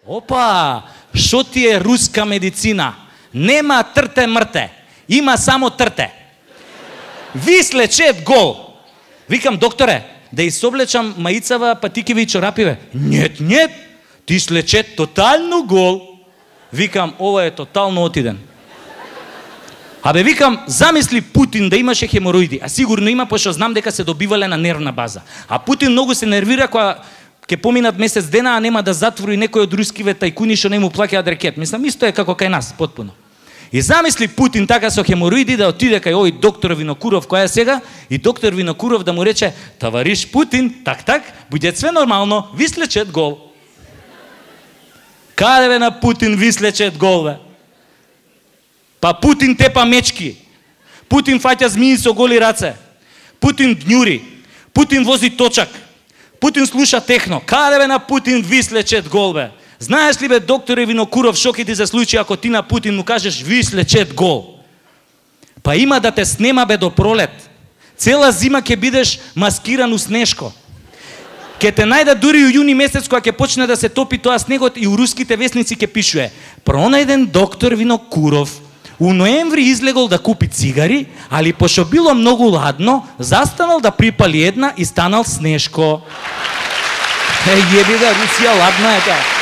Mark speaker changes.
Speaker 1: Опа, шо ти е руска медицина? Нема трте мрте, има само трте. Ви слечет гол. Викам, докторе, да изоблечам маицава, патикиви и чорапиве. Нет, ти слечет тотално гол. Викам, ова е тотално отиден. Абе, викам, замисли Путин да имаше хемороиди, а сигурно има, пошто знам дека се добивале на нервна база. А Путин многу се нервира кога ќе поминат месец дена, а нема да затвори некој од рускиве тајкуни што не му плаќаат рекет. Мислам, исто е како кај нас, потпуно. И замисли Путин така со хемороиди да отиде кај овој доктор Винокуров, која е сега, и доктор Винокуров да му рече, товариш Путин, так, буде све нормално, ви слечет гол. Каде бе на Путин ви слечет гол, бе? Па Путин тепа мечки, Путин фаќа змии со голи раце, Путин дњури, Путин вози точак, Путин слуша техно. Каде бе на Путин ви слечет гол, бе? Знаеш ли, бе, докторе Винокуров, шо ќе ти се случи ако ти на Путин му кажеш ви слечет гол? Па има да те снема, бе, до пролет. Цела зима ќе бидеш маскиран у снешко. Ке те најда дури у јуни месец кога ќе почне да се топи тоа снегот и у руските вестници ќе пишуе: пронајден доктор Винокуров у ноември излегол да купи цигари, али пошто било многу ладно, застанал да припали една и станал снешко. Еби да, Русија ладна е таа.